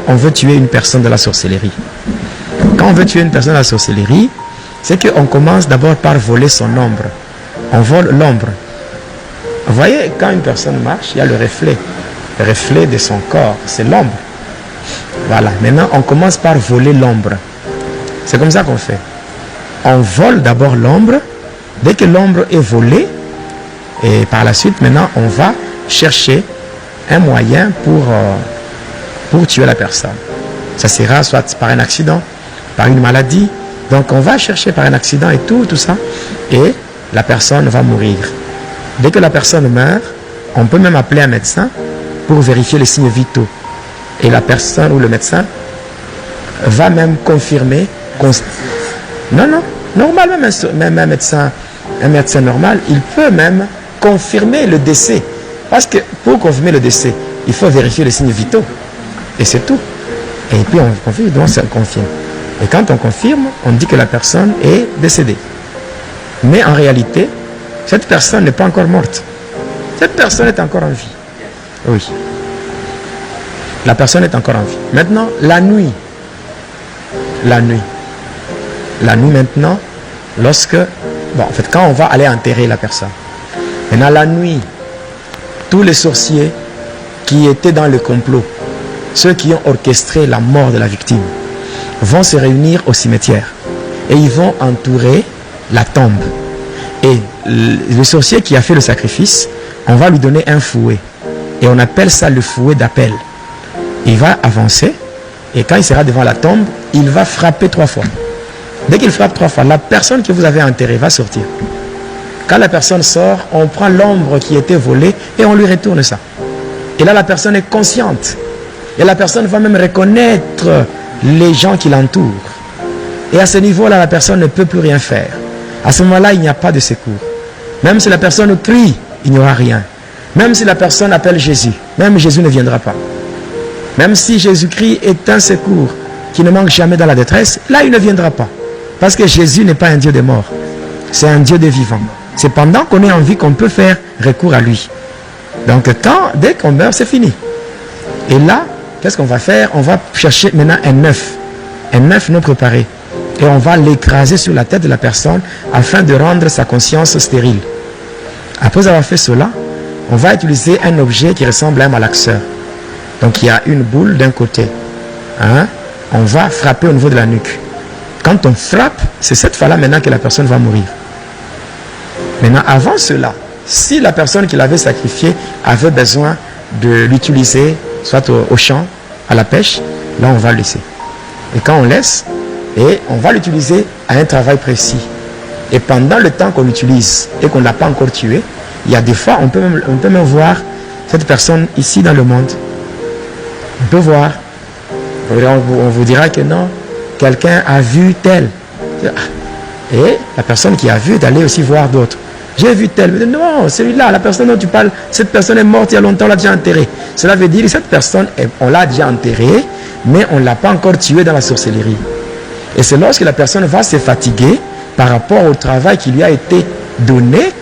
on veut tuer une personne de la sorcellerie. Quand on veut tuer une personne de la sorcellerie, c'est qu'on commence d'abord par voler son ombre. On vole l'ombre. Vous voyez, quand une personne marche, il y a le reflet de son corps, c'est l'ombre. Voilà, maintenant on commence par voler l'ombre. C'est comme ça qu'on fait. On vole d'abord l'ombre. Dès que l'ombre est volée, et par la suite, maintenant, on va chercher un moyen pour tuer la personne. Ça sera soit par un accident, par une maladie. Donc on va chercher par un accident et tout ça. Et la personne va mourir. Dès que la personne meurt, on peut même appeler un médecin pour vérifier les signes vitaux. Et la personne ou le médecin va même confirmer. Non, normal, même un médecin normal, il peut même confirmer le décès. Parce que pour confirmer le décès, il faut vérifier les signes vitaux. Et c'est tout. Et puis on confirme, donc ça confirme. Et quand on confirme, on dit que la personne est décédée. Mais en réalité, cette personne n'est pas encore morte. Cette personne est encore en vie. Oui. La personne est encore en vie. Maintenant, la nuit. La nuit maintenant, quand on va aller enterrer la personne. Maintenant, la nuit, tous les sorciers qui étaient dans le complot, ceux qui ont orchestré la mort de la victime, vont se réunir au cimetière. Et ils vont entourer la tombe. Et le sorcier qui a fait le sacrifice, on va lui donner un fouet. Et on appelle ça le fouet d'appel. Il va avancer. Et quand il sera devant la tombe, il va frapper 3 fois. Dès qu'il frappe 3 fois, la personne que vous avez enterrée va sortir. Quand la personne sort, on prend l'ombre qui était volée et on lui retourne ça. Et là, la personne est consciente. Et la personne va même reconnaître les gens qui l'entourent. Et à ce niveau-là, la personne ne peut plus rien faire. À ce moment-là, il n'y a pas de secours. Même si la personne crie, il n'y aura rien. Même si la personne appelle Jésus, même Jésus ne viendra pas. Même si Jésus-Christ est un secours qui ne manque jamais dans la détresse, là, il ne viendra pas. Parce que Jésus n'est pas un Dieu des morts. C'est un Dieu des vivants. C'est pendant qu'on est en vie qu'on peut faire recours à lui. Donc, dès qu'on meurt, c'est fini. Et là, qu'est-ce qu'on va faire? On va chercher maintenant un œuf non préparé. Et on va l'écraser sur la tête de la personne afin de rendre sa conscience stérile. Après avoir fait cela, on va utiliser un objet qui ressemble à un malaxeur. Donc, il y a une boule d'un côté. On va frapper au niveau de la nuque. Quand on frappe, c'est cette fois-là maintenant que la personne va mourir. Maintenant, avant cela, si la personne qui l'avait sacrifié avait besoin de l'utiliser, soit au champ, à la pêche, là on va le laisser. Et quand on laisse, et on va l'utiliser à un travail précis. Et pendant le temps qu'on l'utilise et qu'on ne l'a pas encore tué, il y a des fois, on peut même voir cette personne ici dans le monde. On peut voir. On vous dira que non, quelqu'un a vu tel. Et la personne qui a vu d'aller aussi voir d'autres. J'ai vu tel. Non, celui-là, la personne dont tu parles, cette personne est morte il y a longtemps, on l'a déjà enterrée. Cela veut dire que cette personne, on l'a déjà enterrée, mais on ne l'a pas encore tuée dans la sorcellerie. Et c'est lorsque la personne va se fatiguer par rapport au travail qui lui a été donné.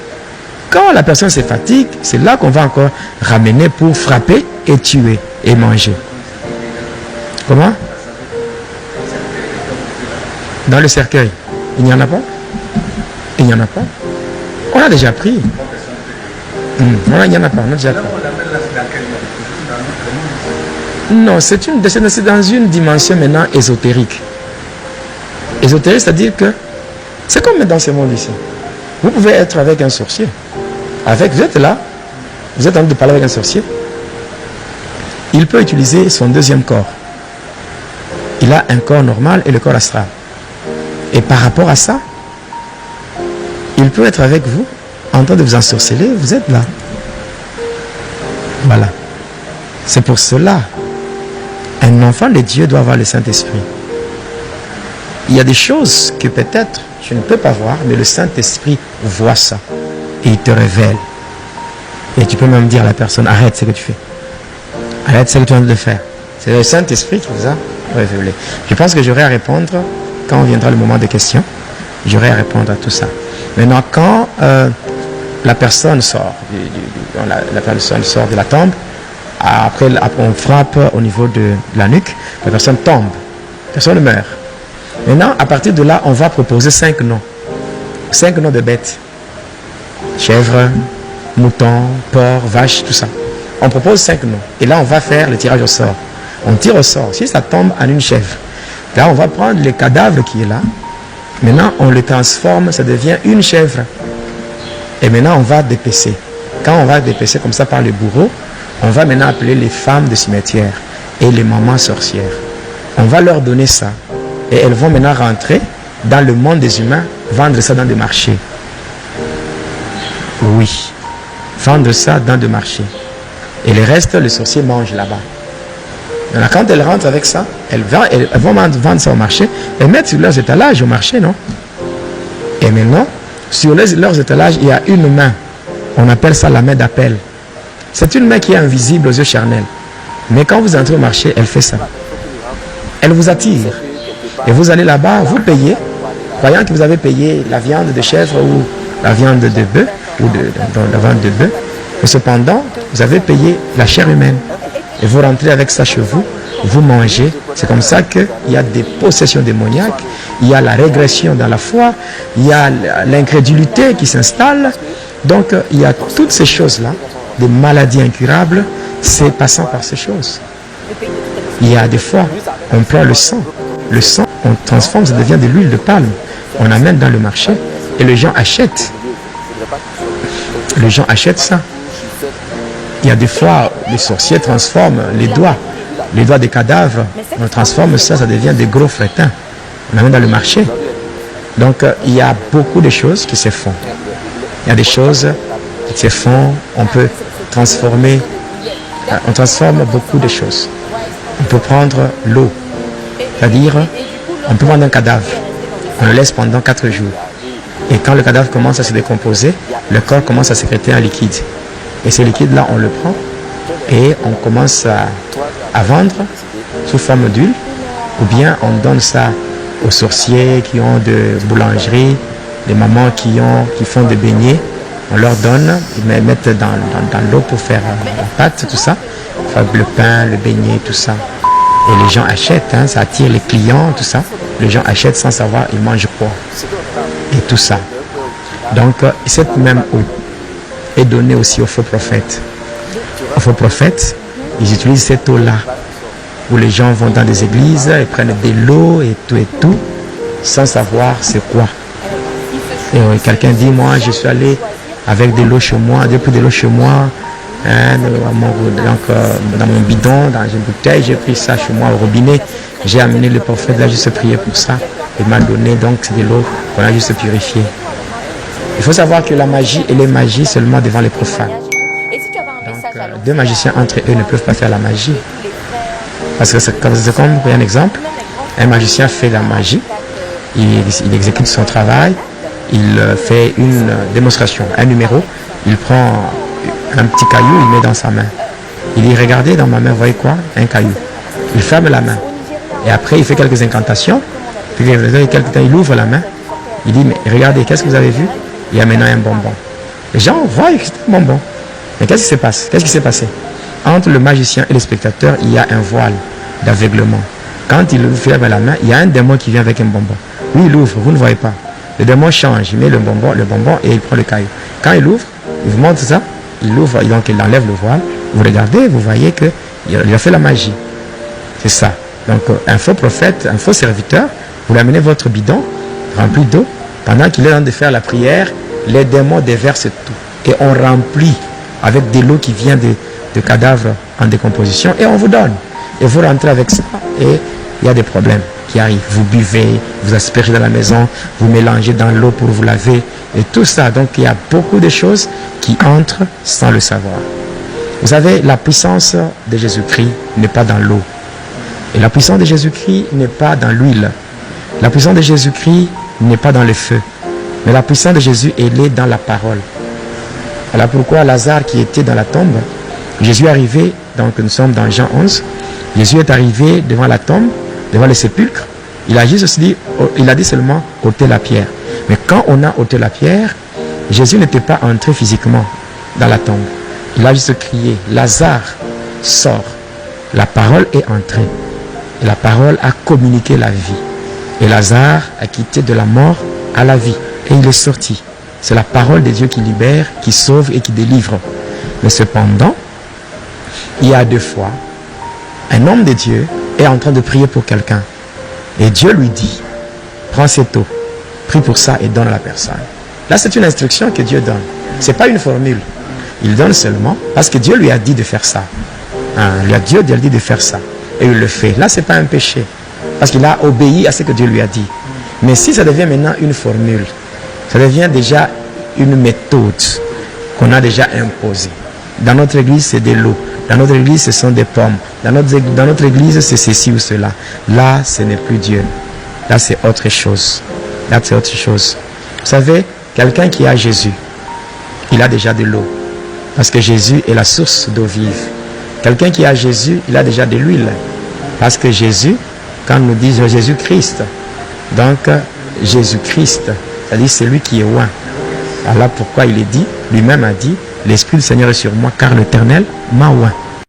Quand la personne se fatigue, c'est là qu'on va encore ramener pour frapper et tuer et manger. Comment? Dans le cercueil, il n'y en a pas? Il n'y en a pas? On a déjà pris. Non, il n'y en a pas, on a déjà pris. Non, c'est dans une dimension maintenant ésotérique. Ésotérique, c'est-à-dire que c'est comme dans ce monde ici. Vous pouvez être avec un sorcier. Vous êtes là, vous êtes en train de parler avec un sorcier. Il peut utiliser son deuxième corps. Il a un corps normal et le corps astral. Et par rapport à ça, il peut être avec vous, en train de vous ensorceler, vous êtes là. Voilà. C'est pour cela, un enfant de Dieu doit avoir le Saint-Esprit. Il y a des choses que peut-être je ne peux pas voir, mais le Saint-Esprit voit ça. Et il te révèle. Et tu peux même dire à la personne, arrête ce que tu fais. Arrête ce que tu viens de faire. C'est le Saint-Esprit qui vous a révélé. Je pense que j'aurai à répondre, quand viendra le moment des questions, j'aurai à répondre à tout ça. Maintenant, quand la personne sort, la personne sort de la tombe, après on frappe au niveau de la nuque, la personne tombe, la personne meurt. Maintenant, à partir de là, on va proposer 5 noms. 5 noms de bêtes. Chèvre, mouton, porc, vache, tout ça. On propose 5 noms. Et là, on va faire le tirage au sort. On tire au sort. Si ça tombe en une chèvre, là, on va prendre le cadavre qui est là. Maintenant, on le transforme, ça devient une chèvre. Et maintenant, on va dépecer. Quand on va dépecer comme ça par le bourreau, on va maintenant appeler les femmes de cimetière et les mamans sorcières. On va leur donner ça. Et elles vont maintenant rentrer dans le monde des humains, vendre ça dans des marchés. Oui, vendre ça dans des marchés. Et le reste, le sorcier mange là-bas. Alors, quand elles rentrent avec ça, elles vont vendre ça au marché et mettre sur leurs étalages au marché, non? Et maintenant, sur leurs étalages, il y a une main. On appelle ça la main d'appel. C'est une main qui est invisible aux yeux charnels. Mais quand vous entrez au marché, elle fait ça. Elle vous attire. Et vous allez là-bas, vous payez, croyant que vous avez payé la viande de chèvre ou la viande de bœuf, ou la viande de bœuf. Mais cependant, vous avez payé la chair humaine. Et vous rentrez avec ça chez vous, vous mangez. C'est comme ça qu'il y a des possessions démoniaques, il y a la régression dans la foi, il y a l'incrédulité qui s'installe. Donc, il y a toutes ces choses-là, des maladies incurables, c'est passant par ces choses. Il y a des fois, on prend le sang, on transforme, ça devient de l'huile de palme. On amène dans le marché et les gens achètent. Les gens achètent ça. Il y a des fois, les sorciers transforment les doigts des cadavres. On transforme ça, ça devient des gros frétins. On amène dans le marché. Donc, il y a beaucoup de choses qui se font. Il y a des choses qui se font. On peut transformer. On transforme beaucoup de choses. On peut prendre l'eau. C'est-à-dire, on peut prendre un cadavre. On le laisse pendant 4 jours. Et quand le cadavre commence à se décomposer, le corps commence à sécréter un liquide. Et ce liquide-là, on le prend et on commence à vendre sous forme d'huile. Ou bien on donne ça aux sorciers qui ont de boulangeries, les mamans qui font des beignets. On leur donne, ils mettent dans l'eau pour faire la pâte, tout ça. Faire le pain, le beignet, tout ça. Et les gens achètent, hein, ça attire les clients, tout ça. Les gens achètent sans savoir, ils mangent quoi. Et tout ça. Donc, cette même eau est donnée aussi aux faux prophètes. Aux faux prophètes, ils utilisent cette eau-là, où les gens vont dans des églises, ils prennent de l'eau et tout, sans savoir c'est quoi. Et quelqu'un dit, moi, je suis allé avec de l'eau chez moi, depuis de l'eau chez moi, hein, dans mon bidon, dans une bouteille, j'ai pris ça chez moi au robinet, j'ai amené le prophète, là, juste prié pour ça, il m'a donné, donc c'est de l'eau qu'on a juste purifiée. Il faut savoir que la magie, elle est magie seulement devant les profanes. Donc, 2 magiciens entre eux ne peuvent pas faire la magie. Parce que c'est comme, pour un exemple, un magicien fait la magie, il exécute son travail, il fait une démonstration, un numéro, il prend un petit caillou, il met dans sa main. Il dit, regardez dans ma main, vous voyez quoi? Un caillou. Il ferme la main. Et après, il fait quelques incantations, puis quelques temps, il ouvre la main, il dit, mais regardez, qu'est-ce que vous avez vu? Il y a maintenant un bonbon. Les gens voient que c'est un bonbon. Mais qu'est-ce qui se passe? Qu'est-ce qui s'est passé? Entre le magicien et le spectateur, il y a un voile d'aveuglement. Quand il ferme la main, il y a un démon qui vient avec un bonbon. Lui, il ouvre, vous ne voyez pas. Le démon change, il met le bonbon et il prend le caillou. Quand il ouvre, il vous montre ça, il ouvre, donc il enlève le voile. Vous regardez, vous voyez qu'il a fait la magie. C'est ça. Donc, un faux prophète, un faux serviteur, vous l'amenez votre bidon rempli d'eau. Pendant qu'il est en train de faire la prière, les démons déversent tout. Et on remplit avec de l'eau qui vient de cadavres en décomposition et on vous donne. Et vous rentrez avec ça et il y a des problèmes qui arrivent. Vous buvez, vous aspergez dans la maison, vous mélangez dans l'eau pour vous laver et tout ça. Donc il y a beaucoup de choses qui entrent sans le savoir. Vous savez, la puissance de Jésus-Christ n'est pas dans l'eau. Et la puissance de Jésus-Christ n'est pas dans l'huile. La puissance de Jésus-Christ n'est pas dans le feu. Mais la puissance de Jésus, elle est dans la parole. Voilà pourquoi Lazare qui était dans la tombe, Jésus est arrivé, donc nous sommes dans Jean 11, Jésus est arrivé devant la tombe, devant le sépulcre, il a juste dit, il a dit seulement ôtez la pierre. Mais quand on a ôté la pierre, Jésus n'était pas entré physiquement dans la tombe. Il a juste crié, Lazare, sort. La parole est entrée. Et la parole a communiqué la vie. Et Lazare a quitté de la mort à la vie. Et il est sorti. C'est la parole de Dieu qui libère, qui sauve et qui délivre. Mais cependant, il y a 2 fois, un homme de Dieu est en train de prier pour quelqu'un. Et Dieu lui dit, prends cette eau, prie pour ça et donne à la personne. Là, c'est une instruction que Dieu donne. Ce n'est pas une formule. Il donne seulement parce que Dieu lui a dit de faire ça. Dieu lui a dit de faire ça. Et il le fait. Là, ce n'est pas un péché. Parce qu'il a obéi à ce que Dieu lui a dit. Mais si ça devient maintenant une formule, ça devient déjà une méthode qu'on a déjà imposée. Dans notre église, c'est de l'eau. Dans notre église, ce sont des pommes. Dans notre église, c'est ceci ou cela. Là, ce n'est plus Dieu. Là, c'est autre chose. Là, c'est autre chose. Vous savez, quelqu'un qui a Jésus, il a déjà de l'eau. Parce que Jésus est la source d'eau vive. Quelqu'un qui a Jésus, il a déjà de l'huile. Parce que Jésus, quand nous disons Jésus-Christ, donc Jésus-Christ, c'est-à-dire c'est lui qui est oint. Alors pourquoi il est dit, lui-même a dit, l'Esprit du Seigneur est sur moi, car l'Éternel m'a oint.